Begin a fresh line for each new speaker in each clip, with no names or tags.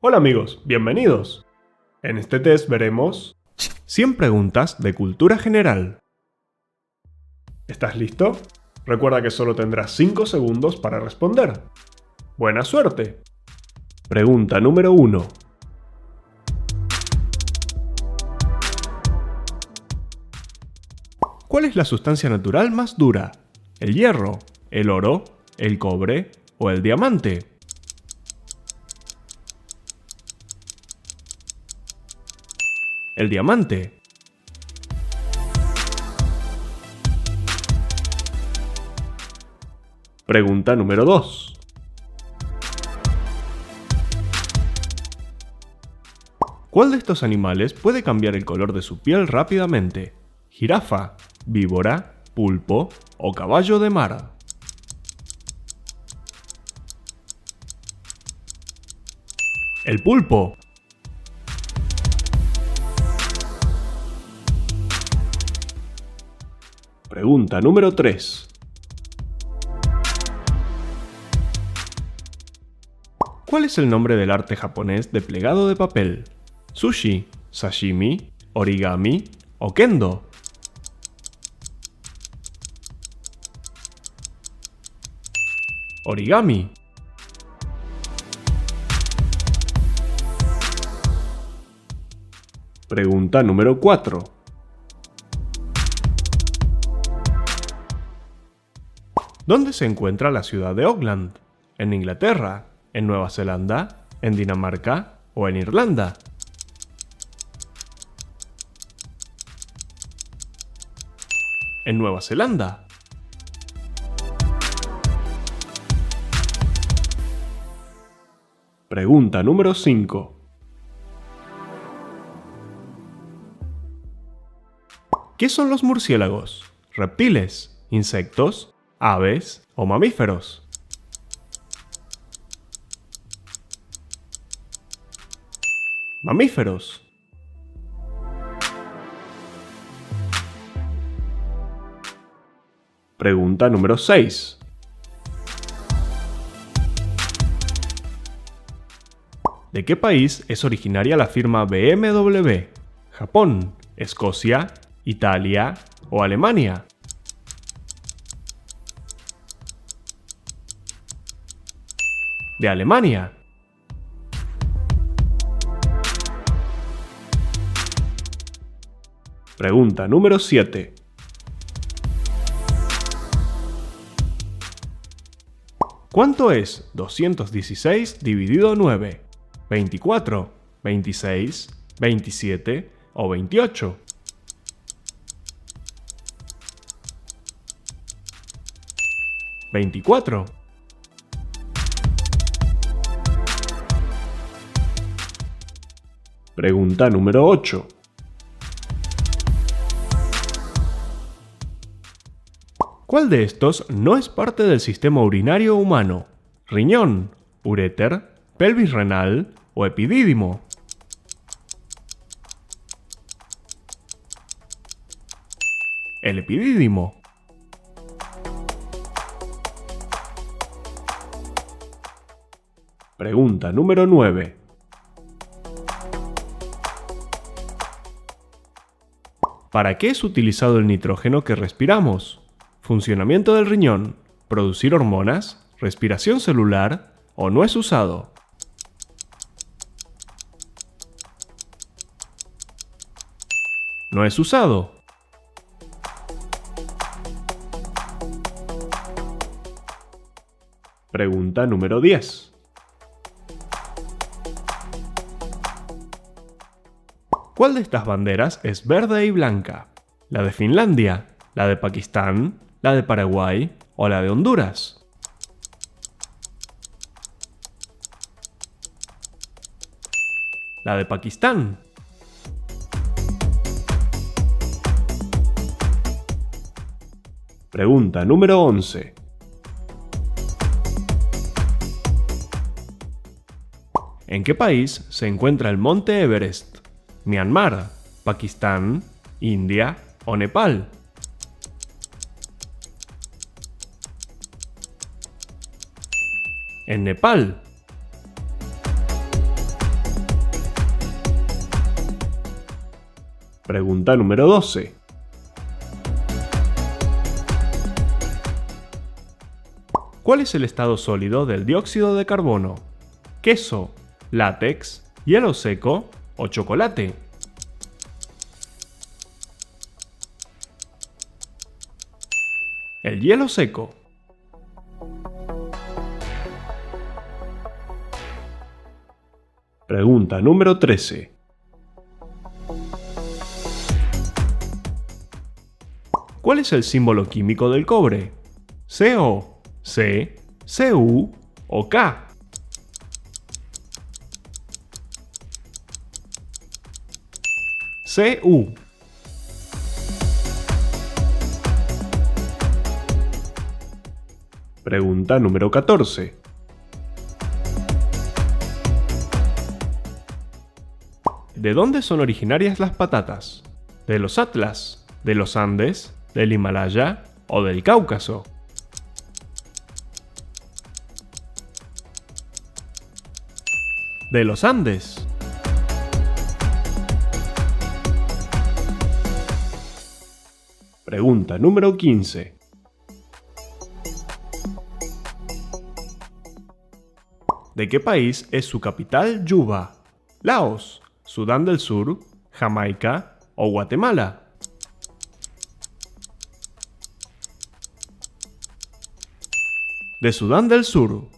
Hola amigos, bienvenidos. En este test veremos 100 preguntas de cultura general. ¿Estás listo? Recuerda que solo tendrás 5 segundos para responder. ¡Buena suerte! Pregunta número 1. ¿Cuál es la sustancia natural más dura? ¿El hierro, el oro, el cobre o el diamante? El diamante. Pregunta número 2. ¿Cuál de estos animales puede cambiar el color de su piel rápidamente? ¿Jirafa, víbora, pulpo o caballo de mar? El pulpo. Pregunta número 3. ¿Cuál es el nombre del arte japonés de plegado de papel? ¿Sushi, sashimi, origami o kendo? Origami. Pregunta número 4. ¿Dónde se encuentra la ciudad de Auckland? ¿En Inglaterra, en Nueva Zelanda, en Dinamarca o en Irlanda? En Nueva Zelanda. Pregunta número 5. ¿Qué son los murciélagos? ¿Reptiles, insectos, aves o mamíferos? Mamíferos. Pregunta número 6. ¿De qué país es originaria la firma BMW? ¿Japón, Escocia, Italia o Alemania? De Alemania. Pregunta número 7. ¿Cuánto es 216 dividido 9? ¿24, 26, 27 o 28? ¿24? Pregunta número 8. ¿Cuál de estos no es parte del sistema urinario humano? ¿Riñón, uréter, pelvis renal o epidídimo? El epidídimo. Pregunta número 9. ¿Para qué es utilizado el nitrógeno que respiramos? ¿Funcionamiento del riñón, producir hormonas, respiración celular o no es usado? No es usado. Pregunta número 10. ¿Cuál de estas banderas es verde y blanca? ¿La de Finlandia, la de Pakistán, la de Paraguay o la de Honduras? La de Pakistán. Pregunta número 11. ¿En qué país se encuentra el monte Everest? ¿Myanmar, Pakistán, India o Nepal? En Nepal. Pregunta número 12. ¿Cuál es el estado sólido del dióxido de carbono? ¿Queso, látex, hielo seco o chocolate? El hielo seco. Pregunta número 13. ¿Cuál es el símbolo químico del cobre? CO, C, Cu o K. Cu. Pregunta número 14. ¿De dónde son originarias las patatas? ¿De los Atlas, de los Andes, del Himalaya o del Cáucaso? De los Andes. Pregunta número 15. ¿De qué país es su capital Yuba? ¿Laos, Sudán del Sur, Jamaica o Guatemala? De Sudán del Sur.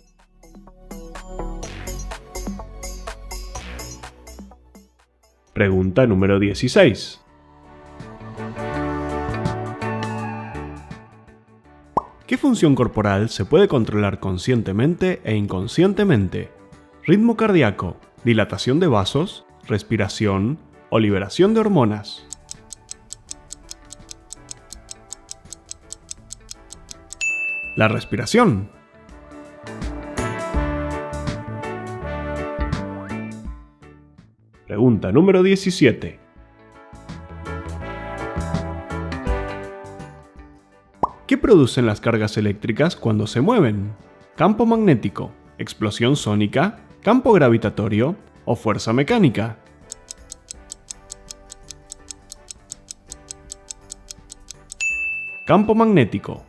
Pregunta número 16. ¿Qué función corporal se puede controlar conscientemente e inconscientemente? ¿Ritmo cardíaco, dilatación de vasos, respiración o liberación de hormonas? La respiración. Pregunta número 17. ¿Qué producen las cargas eléctricas cuando se mueven? ¿Campo magnético, explosión sónica, campo gravitatorio o fuerza mecánica? Campo magnético.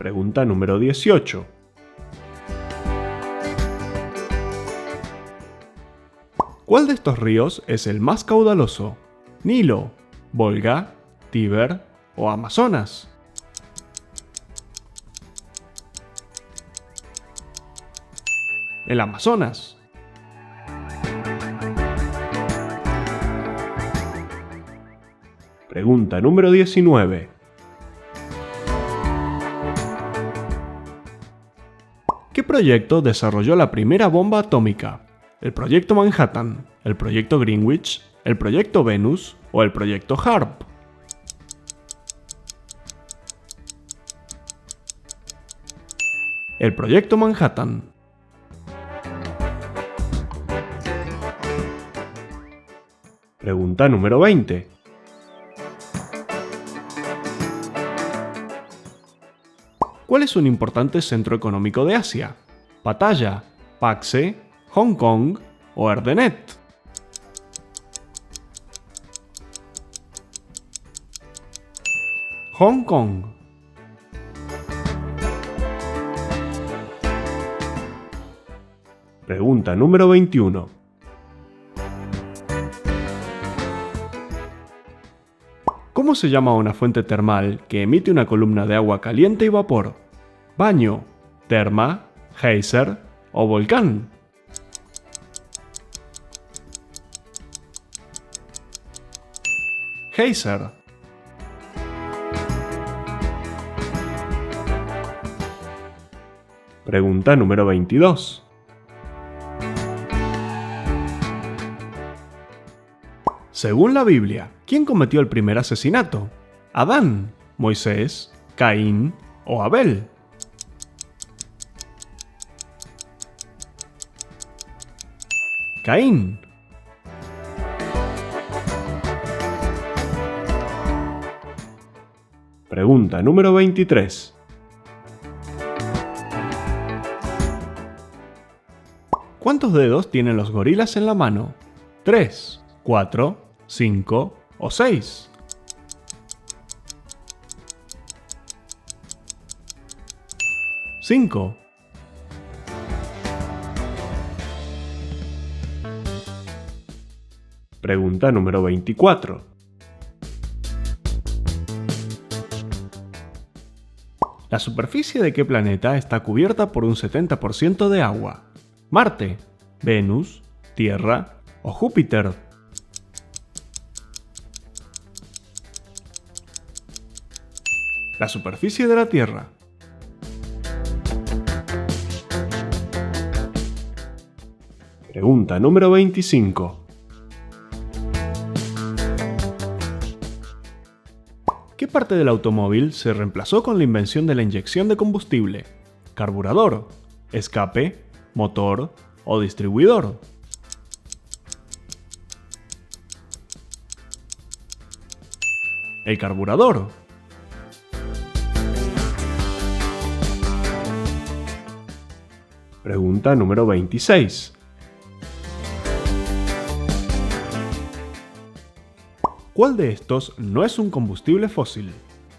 Pregunta número 18. ¿Cuál de estos ríos es el más caudaloso? ¿Nilo, Volga, Tíber o Amazonas? El Amazonas. Pregunta número 19. ¿Qué proyecto desarrolló la primera bomba atómica? ¿El proyecto Manhattan, el proyecto Greenwich, el proyecto Venus o el proyecto HARP? El proyecto Manhattan. Pregunta número 20. ¿Cuál es un importante centro económico de Asia? ¿Pattaya, Paxe, Hong Kong o Erdenet? Hong Kong. Pregunta número 21. ¿Cómo se llama una fuente termal que emite una columna de agua caliente y vapor? ¿Baño, terma, geyser o volcán? Geyser. Pregunta número 22. Según la Biblia, ¿quién cometió el primer asesinato? ¿Adán, Moisés, Caín o Abel? Caín. Pregunta número 23. ¿Cuántos dedos tienen los gorilas en la mano? ¿3, 4, 5 o 6? ¡5! Pregunta número 24. ¿La superficie de qué planeta está cubierta por un 70% de agua? ¿Marte, Venus, Tierra o Júpiter? La superficie de la Tierra. Pregunta número 25. ¿Qué parte del automóvil se reemplazó con la invención de la inyección de combustible? ¿Carburador, escape, motor o distribuidor? El carburador. Pregunta número 26. ¿Cuál de estos no es un combustible fósil?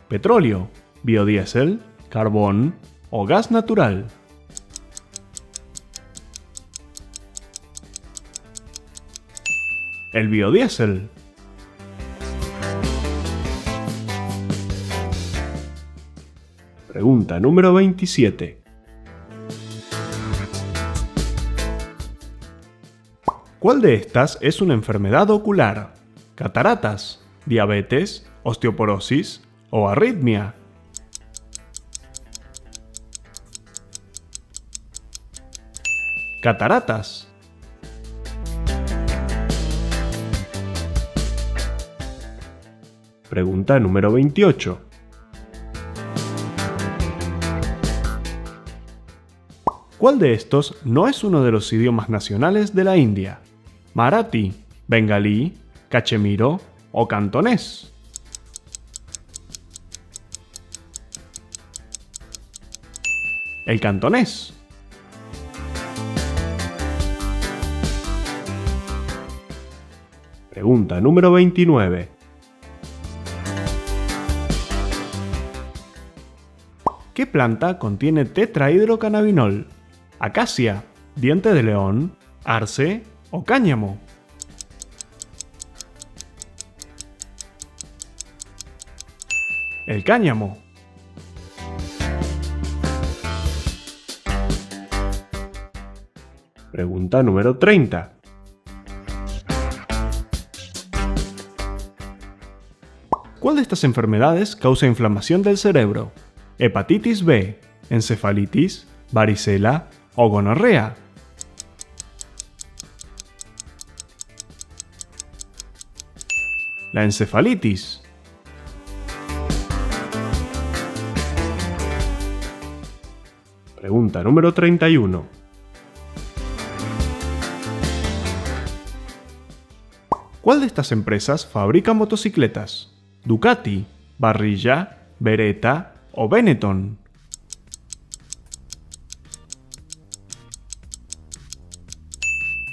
¿Petróleo, biodiesel, carbón o gas natural? El biodiesel. Pregunta número 27. ¿Cuál de estas es una enfermedad ocular? ¿Cataratas, diabetes, osteoporosis o arritmia? Cataratas. Pregunta número 28. ¿Cuál de estos no es uno de los idiomas nacionales de la India? ¿Marathi, bengalí, cachemiro o cantonés? El cantonés. Pregunta número 29. ¿Qué planta contiene tetrahidrocannabinol? ¿Acacia, diente de león, arce o cáñamo? El cáñamo. Pregunta número 30. ¿Cuál de estas enfermedades causa inflamación del cerebro? ¿Hepatitis B, encefalitis, varicela o gonorrea? La encefalitis. Pregunta número 31. ¿Cuál de estas empresas fabrica motocicletas? ¿Ducati, Barilla, Beretta o Benetton?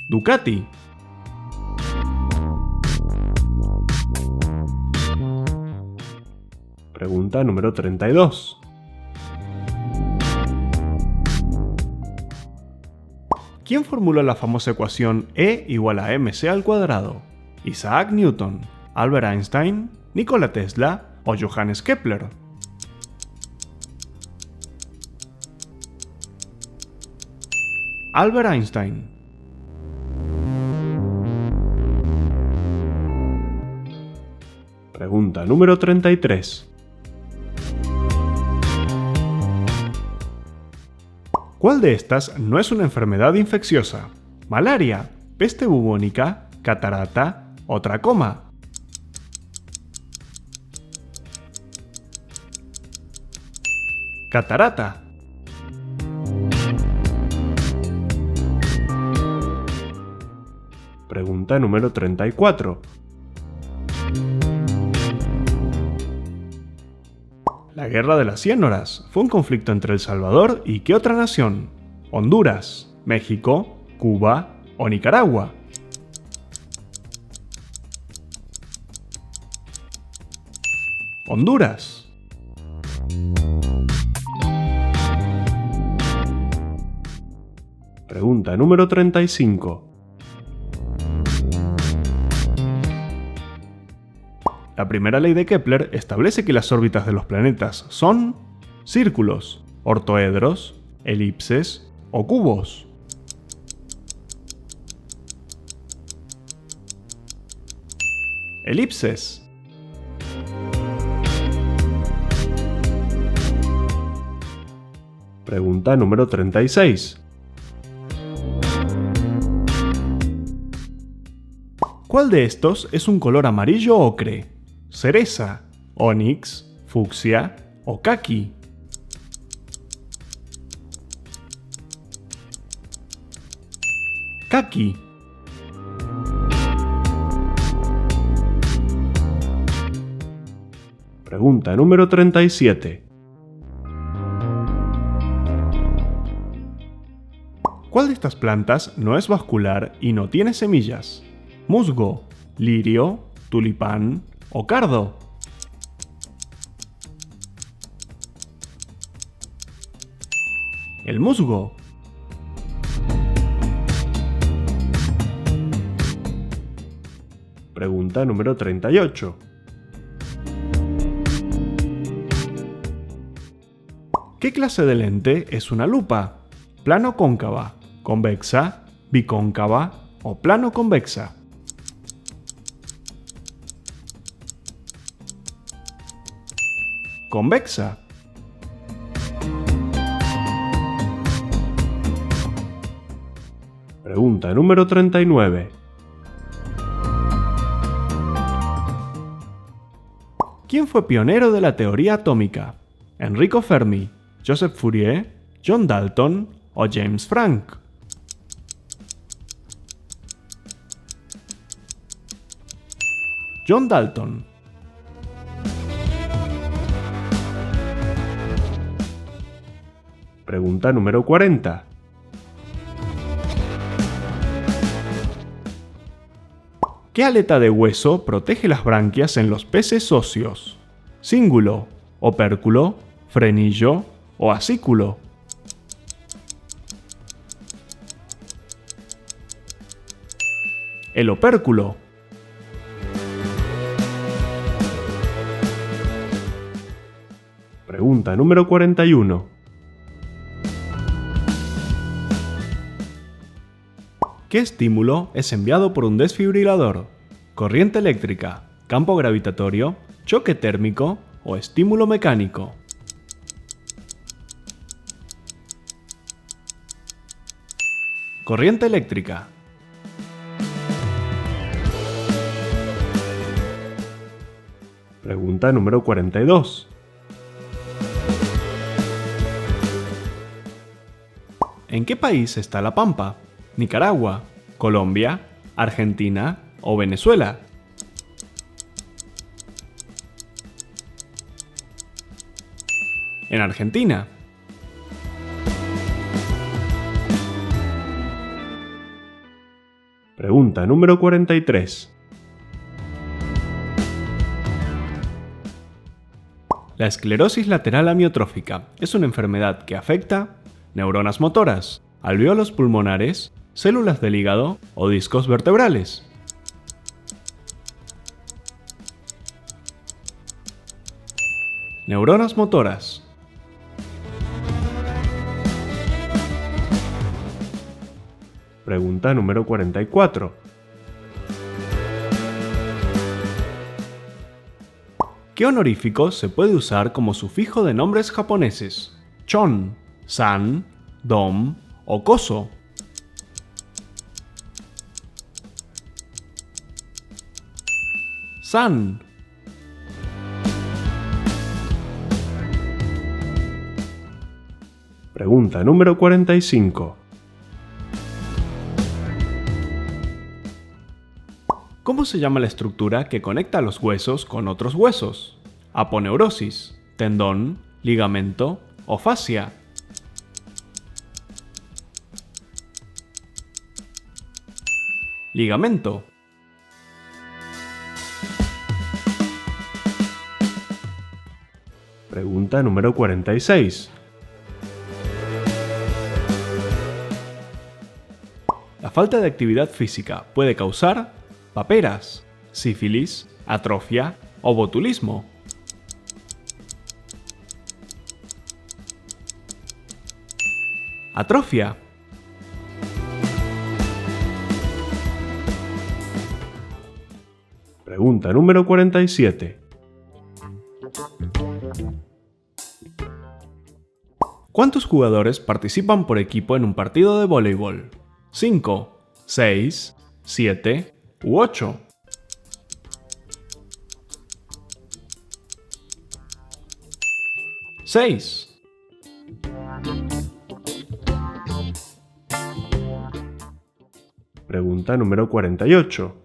Ducati. Pregunta número 32. ¿Quién formuló la famosa ecuación E igual a mc al cuadrado? ¿Isaac Newton, Albert Einstein, Nikola Tesla o Johannes Kepler? Albert Einstein. Pregunta número 33. ¿Cuál de estas no es una enfermedad infecciosa? ¿Malaria, peste bubónica, catarata o tracoma? Catarata. Pregunta número 34. La Guerra de las 100 Horas fue un conflicto entre El Salvador y ¿qué otra nación? ¿Honduras, México, Cuba o Nicaragua? Honduras. Pregunta número 35. La primera ley de Kepler establece que las órbitas de los planetas son círculos, ortoedros, elipses o cubos. Elipses. Pregunta número 36. ¿Cuál de estos es un color amarillo ocre? ¿Cereza, onix, fucsia o caqui? Caqui. Pregunta número 37. ¿Cuál de estas plantas no es vascular y no tiene semillas? ¿Musgo, lirio, tulipán o cardo? El musgo. Pregunta número 38. ¿Qué clase de lente es una lupa? ¿Plano cóncava, convexa, bicóncava o plano convexa? Convexa. Pregunta número 39. ¿Quién fue pionero de la teoría atómica? ¿Enrico Fermi, Joseph Fourier, John Dalton o James Franck? John Dalton. Pregunta número 40. ¿Qué aleta de hueso protege las branquias en los peces óseos? ¿Cíngulo, opérculo, frenillo o acículo? El opérculo. Pregunta número 41. ¿Qué estímulo es enviado por un desfibrilador? ¿Corriente eléctrica, campo gravitatorio, choque térmico o estímulo mecánico? Corriente eléctrica. Pregunta número 42. ¿En qué país está La Pampa? ¿Nicaragua, Colombia, Argentina o Venezuela? En Argentina. Pregunta número 43. La esclerosis lateral amiotrófica es una enfermedad que afecta neuronas motoras, alvéolos pulmonares, células del hígado o discos vertebrales. Neuronas motoras. Pregunta número 44. ¿Qué honorífico se puede usar como sufijo de nombres japoneses? Chon, san, dom o koso. San. Pregunta número 45. ¿Cómo se llama la estructura que conecta los huesos con otros huesos? Aponeurosis, tendón, ligamento o fascia.
ligamento.
Pregunta número 46.
La falta de actividad física puede causar paperas, sífilis, atrofia o botulismo. Atrofia.
Pregunta número 47.
¿Cuántos jugadores participan por equipo en un partido de voleibol? ¿5, 6, 7 u 8? ¡6!
Pregunta número 48.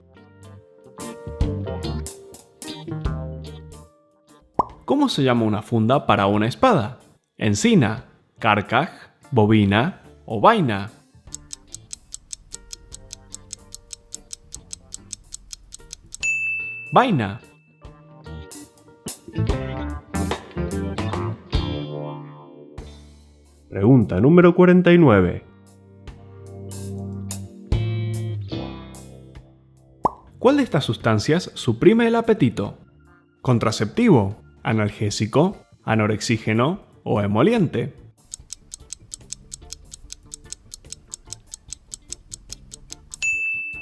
¿Cómo se llama una funda para una espada? ¿Encina, carcaj, bobina o vaina? Vaina.
Pregunta número 49.
¿Cuál de estas sustancias suprime el apetito? ¿Contraceptivo, analgésico, anorexígeno o emoliente?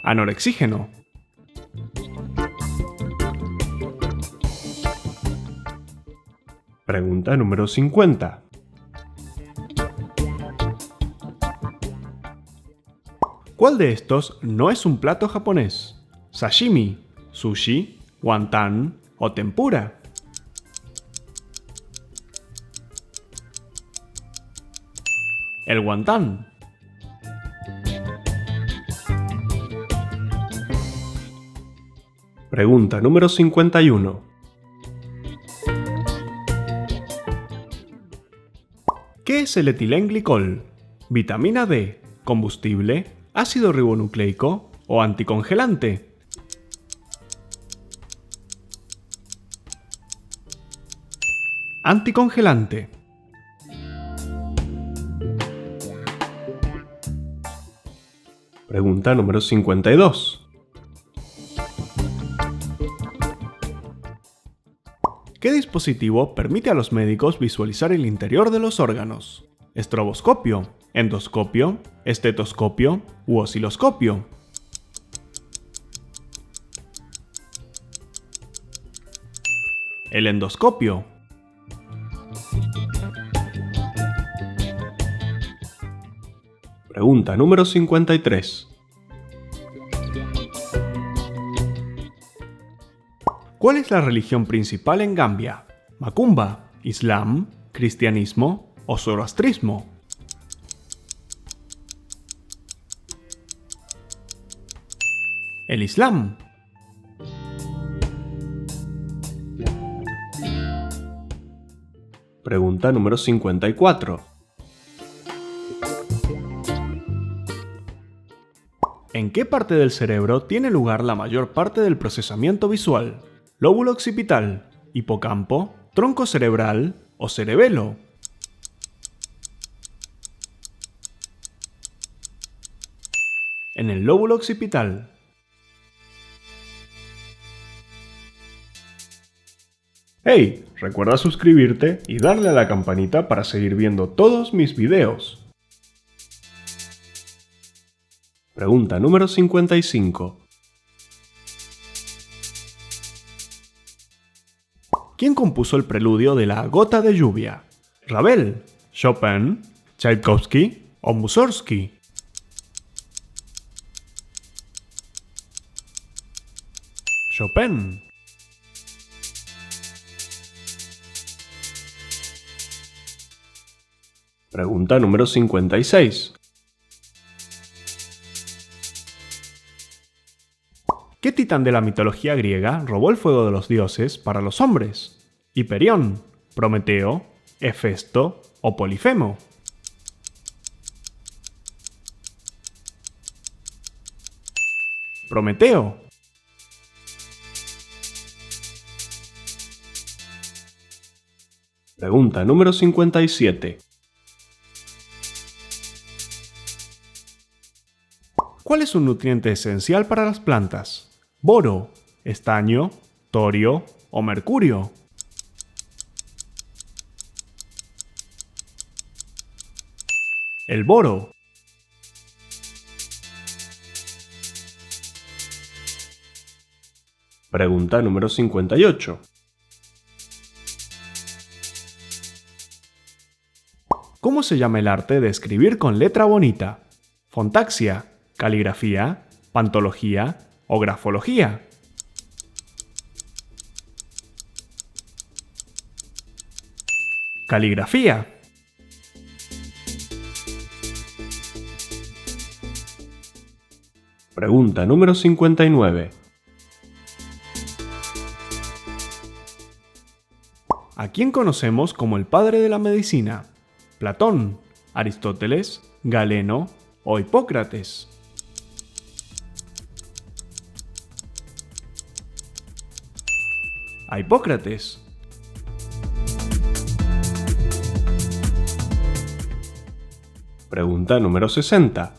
Anorexígeno.
Pregunta número 50.
¿Cuál de estos no es un plato japonés? ¿Sashimi, sushi, wonton o tempura? El wonton.
Pregunta número 51.
¿Qué es el etilenglicol? ¿Vitamina D, combustible, ácido ribonucleico o anticongelante? Anticongelante.
Pregunta número 52.
¿Qué dispositivo permite a los médicos visualizar el interior de los órganos? ¿Estroboscopio, endoscopio, estetoscopio u osciloscopio? El endoscopio.
Pregunta número 53.
¿Cuál es la religión principal en Gambia? ¿Macumba, Islam, cristianismo o zoroastrismo? El Islam.
Pregunta número 54.
¿En qué parte del cerebro tiene lugar la mayor parte del procesamiento visual? ¿Lóbulo occipital, hipocampo, tronco cerebral o cerebelo? En el lóbulo occipital.
¡Hey! Recuerda suscribirte y darle a la campanita para seguir viendo todos mis videos. Pregunta número 55.
¿Quién compuso el preludio de la Gota de lluvia? ¿Ravel, Chopin, Tchaikovsky o Mussorgsky? Chopin.
Pregunta número 56.
¿Qué titán de la mitología griega robó el fuego de los dioses para los hombres? ¿Hiperión, Prometeo, Hefesto o Polifemo? Prometeo.
Pregunta número 57.
¿Cuál es un nutriente esencial para las plantas? ¿Boro, estaño, torio o mercurio? El boro.
Pregunta número 58.
¿Cómo se llama el arte de escribir con letra bonita? ¿Fontaxia, caligrafía, pantología o grafología? Caligrafía.
Pregunta número 59.
¿A quién conocemos como el padre de la medicina? ¿Platón, Aristóteles, Galeno o Hipócrates? A Hipócrates.
Pregunta número 60.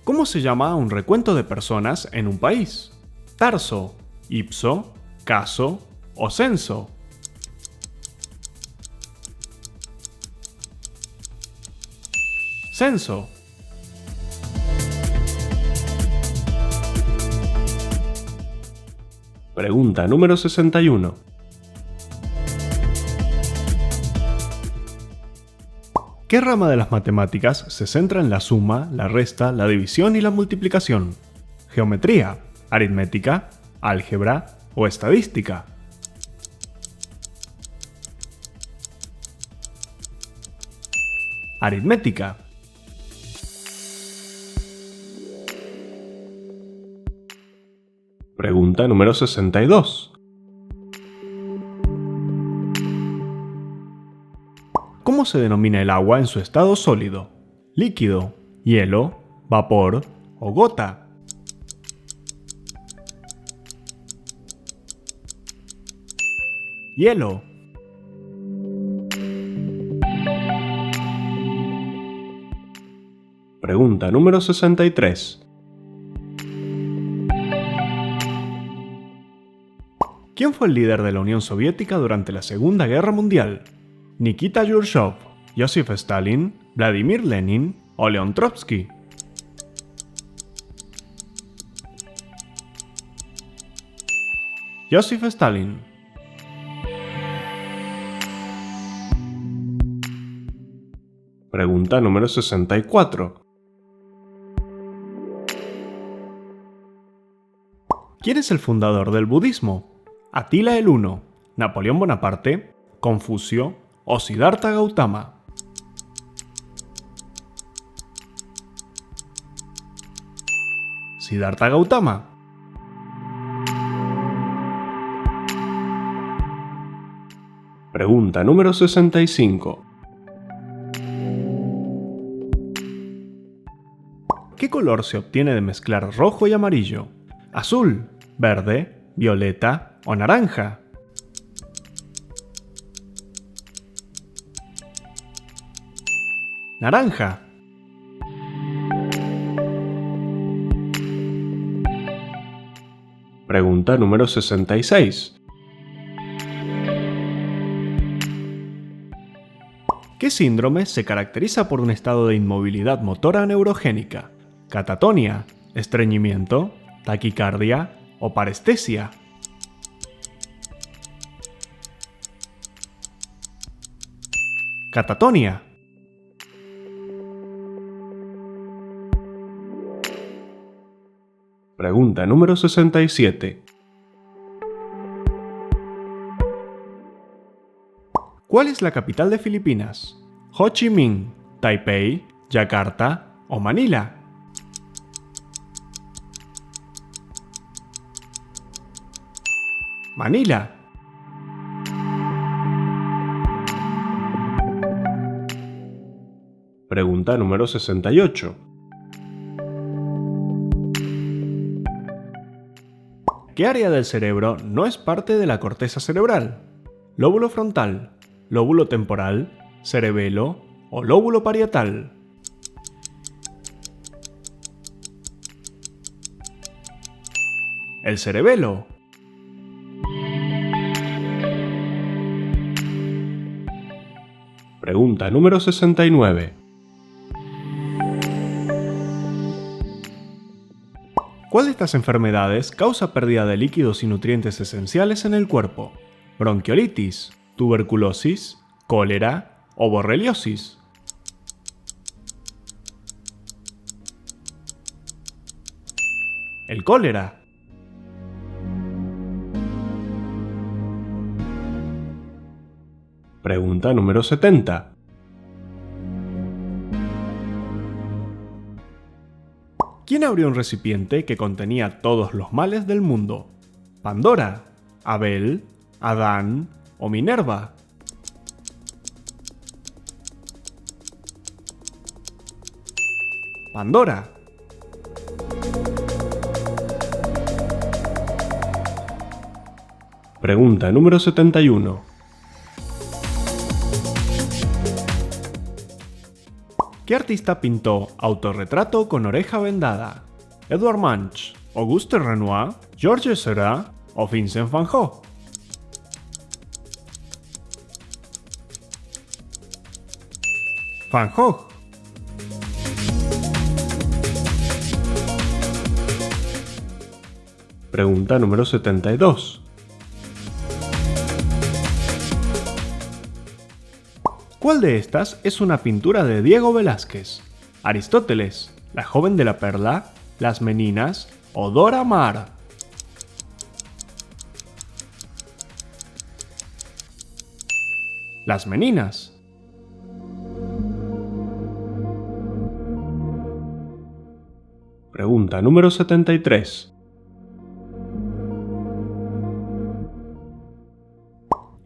¿Cómo se llama un recuento de personas en un país? ¿Tarso, ipso, caso o censo? Censo.
Pregunta número 61.
¿Qué rama de las matemáticas se centra en la suma, la resta, la división y la multiplicación? ¿Geometría, aritmética, álgebra o estadística? Aritmética.
Pregunta número 62.
¿Cómo se denomina el agua en su estado sólido? ¿Líquido, hielo, vapor o gota? Hielo.
Pregunta número 63.
¿Quién fue el líder de la Unión Soviética durante la Segunda Guerra Mundial? ¿Nikita Khrushchev, Joseph Stalin, Vladimir Lenin o León Trotsky? Joseph Stalin.
Pregunta número 64.
¿Quién es el fundador del budismo? ¿Atila el Huno, Napoleón Bonaparte, Confucio o Siddhartha Gautama? Siddhartha Gautama.
Pregunta número 65.
¿Qué color se obtiene de mezclar rojo y amarillo? ¿Azul, verde, violeta o naranja? Naranja.
Pregunta número 66.
¿Qué síndrome se caracteriza por un estado de inmovilidad motora neurogénica? ¿Catatonia, estreñimiento, taquicardia o parestesia? Catatonia.
Pregunta número 67.
¿Cuál es la capital de Filipinas? ¿Ho Chi Minh, Taipei, Yakarta o Manila? Manila.
Pregunta número 68.
¿Qué área del cerebro no es parte de la corteza cerebral? ¿Lóbulo frontal, lóbulo temporal, cerebelo o lóbulo parietal? El cerebelo.
Pregunta número 69.
¿Cuál de estas enfermedades causa pérdida de líquidos y nutrientes esenciales en el cuerpo? ¿Bronquiolitis, tuberculosis, cólera o borreliosis? El cólera.
Pregunta número 70.
¿Quién abrió un recipiente que contenía todos los males del mundo? ¿Pandora, Abel, Adán o Minerva? Pandora.
Pregunta número 71.
¿Qué artista pintó Autorretrato con oreja vendada? ¿Edvard Munch, Auguste Renoir, Georges Seurat o Vincent van Gogh? Van Gogh.
Pregunta número 72.
¿Cuál de estas es una pintura de Diego Velázquez? ¿Aristóteles, la joven de la perla, las Meninas o Dora Maar? Las Meninas.
Pregunta número 73.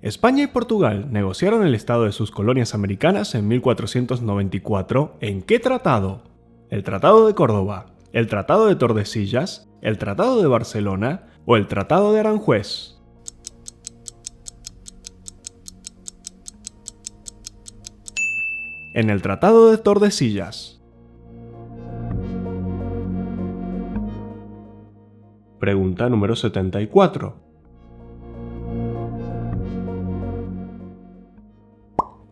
España y Portugal negociaron el estado de sus colonias americanas en 1494 ¿en qué tratado? ¿El Tratado de Córdoba, el Tratado de Tordesillas, el Tratado de Barcelona o el Tratado de Aranjuez? En el Tratado de Tordesillas.
Pregunta número 74.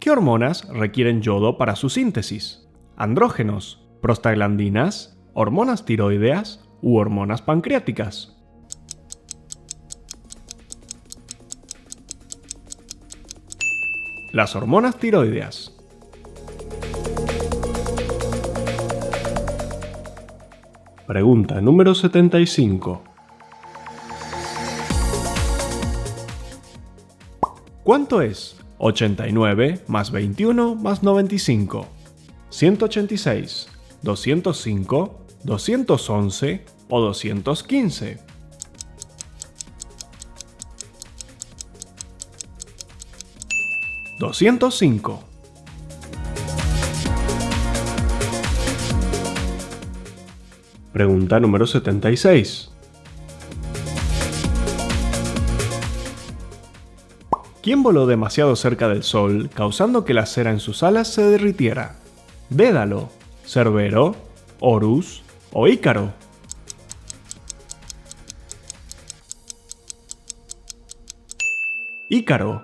¿Qué hormonas requieren yodo para su síntesis? ¿Andrógenos, prostaglandinas, hormonas tiroideas u hormonas pancreáticas? Las hormonas tiroideas.
Pregunta número 75.
¿Cuánto es 89 más 21 más 95? 186, 205, 211 o 215. $205.
Pregunta número 76.
¿Quién voló demasiado cerca del Sol, causando que la cera en sus alas se derritiera? ¿Dédalo, Cerbero, Horus o Ícaro? Ícaro.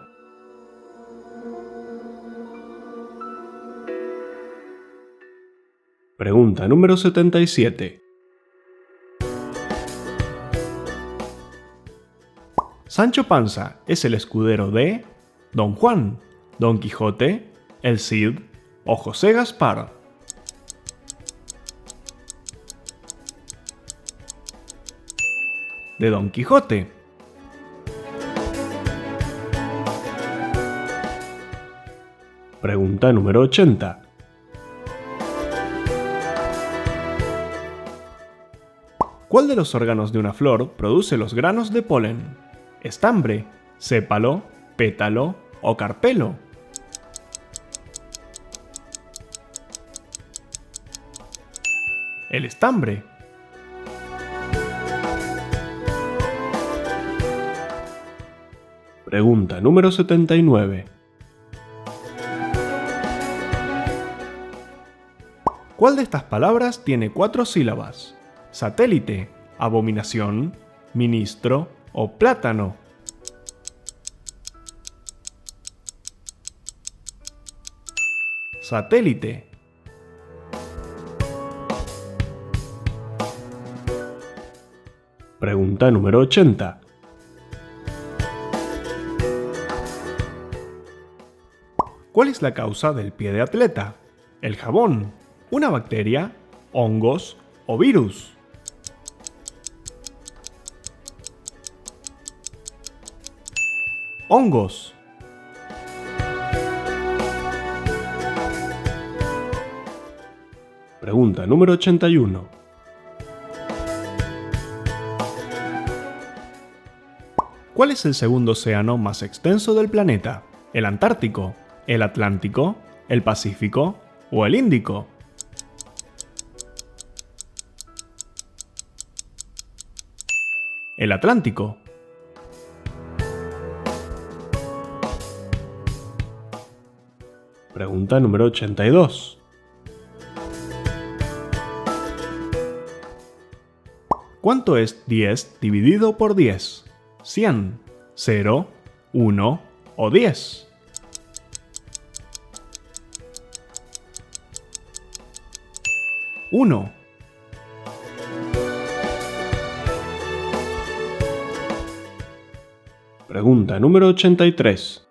Pregunta número 77.
Sancho Panza es el escudero de Don Juan, Don Quijote, el Cid o José Gaspar. De Don Quijote.
Pregunta número 80.
¿Cuál de los órganos de una flor produce los granos de polen? ¿Estambre, sépalo, pétalo o carpelo? el estambre.
Pregunta número 79.
¿Cuál de estas palabras tiene 4 sílabas? Satélite, abominación, ministro o plátano. Satélite.
Pregunta número 80.
¿Cuál es la causa del pie de atleta? ¿El jabón, una bacteria, hongos o virus? Hongos.
Pregunta número 81.
¿Cuál es el segundo océano más extenso del planeta? ¿El Antártico, el Atlántico, el Pacífico o el Índico? El Atlántico.
Pregunta número 82.
¿Cuánto es 10 dividido por 10? ¿100, 0, 1 o 10? Uno.
Pregunta número 83.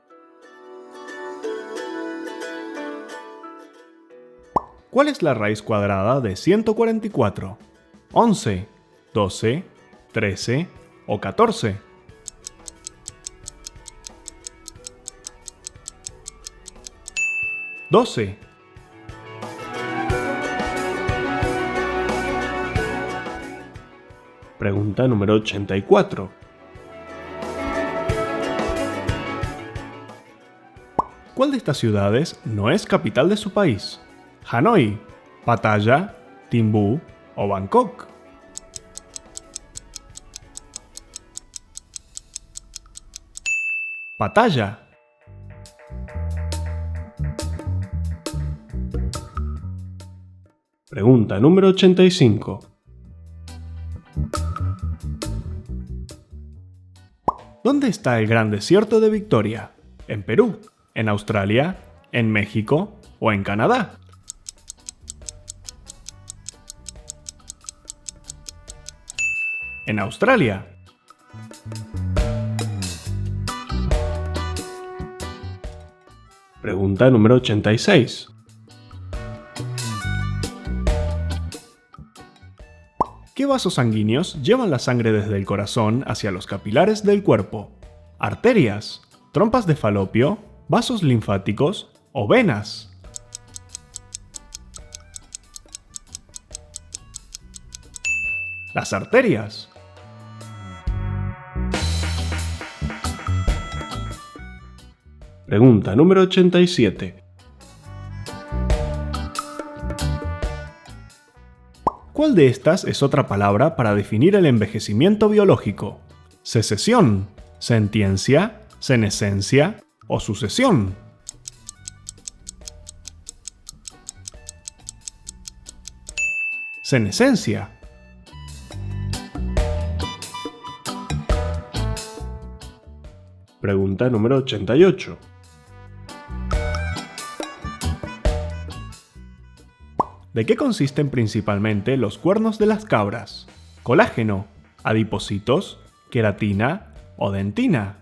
¿Cuál es la raíz cuadrada de 144? ¿11, 12, 13 o 14? ¿12?
Pregunta número 84.
¿Cuál de estas ciudades no es capital de su país? ¿Hanoi, Pattaya, Timbú o Bangkok? Pattaya.
Pregunta número 85.
¿Dónde está el gran desierto de Victoria? ¿En Perú, en Australia, en México o en Canadá? En Australia.
Pregunta número 86.
¿Qué vasos sanguíneos llevan la sangre desde el corazón hacia los capilares del cuerpo? ¿Arterias, trompas de falopio, vasos linfáticos o venas? Las arterias.
Pregunta número 87.
¿Cuál de estas es otra palabra para definir el envejecimiento biológico? ¿Secesión, sentiencia, senescencia o sucesión? Senescencia.
Pregunta número 88.
¿De qué consisten principalmente los cuernos de las cabras? ¿Colágeno, adipocitos, queratina o dentina?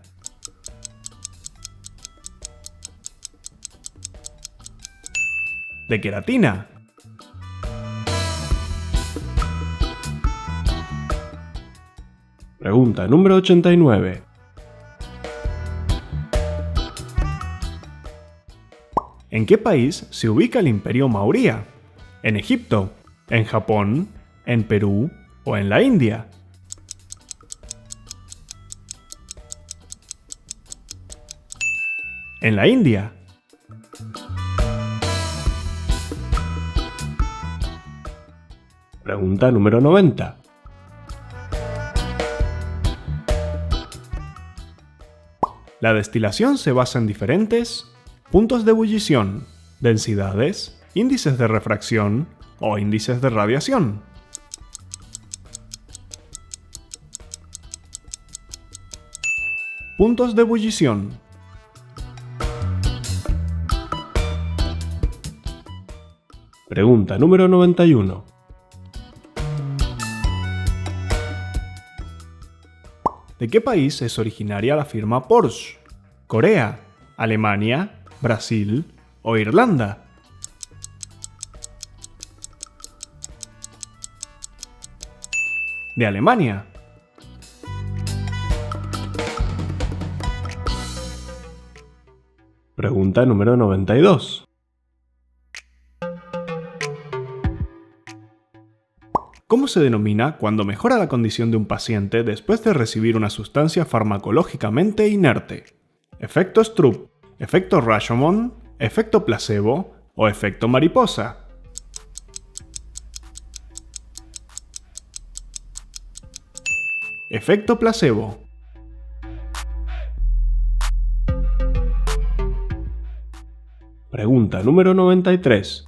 De queratina.
Pregunta número 89.
¿En qué país se ubica el Imperio Maurya? ¿En Egipto, en Japón, en Perú o en la India? En la India. Pregunta número 90. La destilación se basa en diferentes puntos de ebullición, densidades, índices de refracción o índices de radiación. Puntos de ebullición. Pregunta número 91. ¿De qué país es originaria la firma Porsche? ¿Corea, Alemania, Brasil o Irlanda? De Alemania. Pregunta número 92. ¿Cómo se denomina cuando mejora la condición de un paciente después de recibir una sustancia farmacológicamente inerte? ¿Efecto Stroop, efecto Rashomon, efecto placebo o efecto mariposa? Efecto placebo. Pregunta número 93.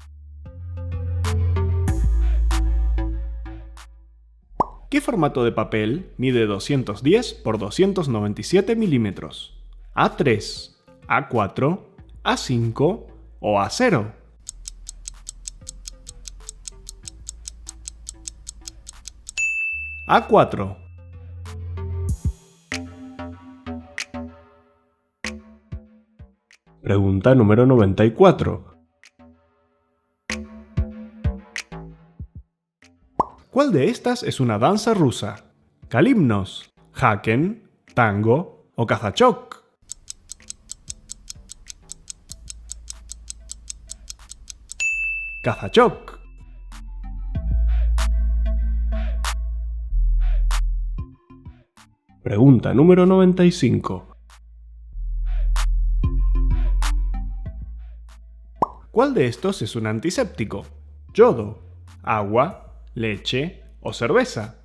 ¿Qué formato de papel mide 210 por 297 milímetros? ¿A3, A4, A5 o A0? A4. Pregunta número 94. ¿Cuál de estas es una danza rusa? ¿Kalimnos, Haken, tango o kazachok? Kazachok. Pregunta número 95. ¿Cuál de estos es un antiséptico? ¿Yodo, agua, leche o cerveza?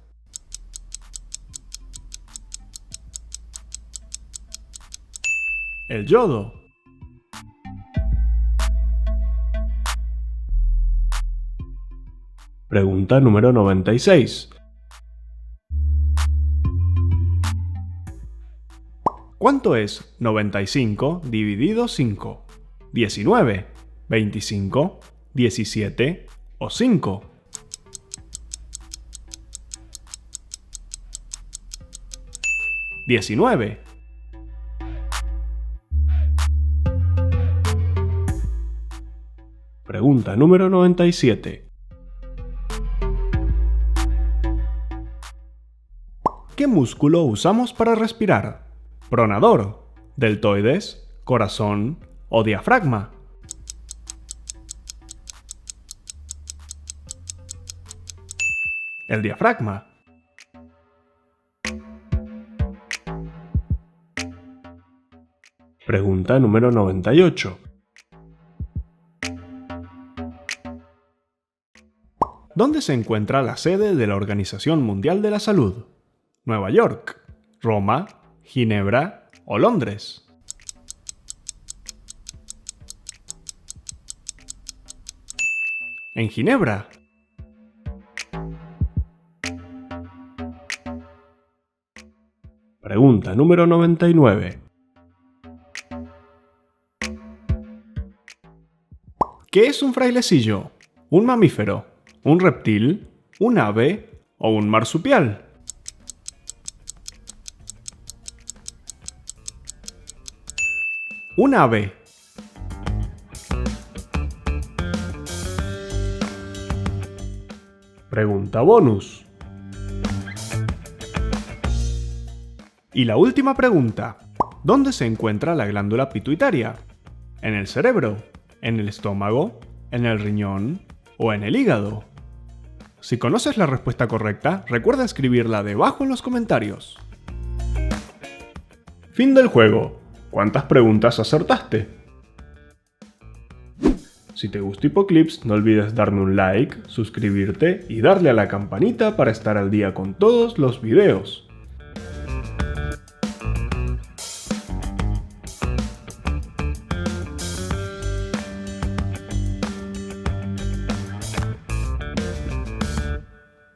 El yodo. Pregunta número 96. ¿Cuánto es 95 dividido 5? ¿19, 25, 17 o 5? ¿19? Pregunta número 97. ¿Qué músculo usamos para respirar? ¿Pronador, deltoides, corazón o diafragma? El diafragma. Pregunta número 98. ¿Dónde se encuentra la sede de la Organización Mundial de la Salud? ¿Nueva York, Roma, Ginebra o Londres? En Ginebra. Pregunta número 99. ¿Qué es un frailecillo? ¿Un mamífero, un reptil, un ave o un marsupial? Un ave. Pregunta bonus. Y la última pregunta. ¿Dónde se encuentra la glándula pituitaria? ¿En el cerebro, en el estómago, en el riñón o en el hígado? Si conoces la respuesta correcta, recuerda escribirla debajo en los comentarios. Fin del juego. ¿Cuántas preguntas acertaste?
Si te gustó Hipoclips, no olvides darme un like, suscribirte y darle a la campanita para estar al día con todos los videos.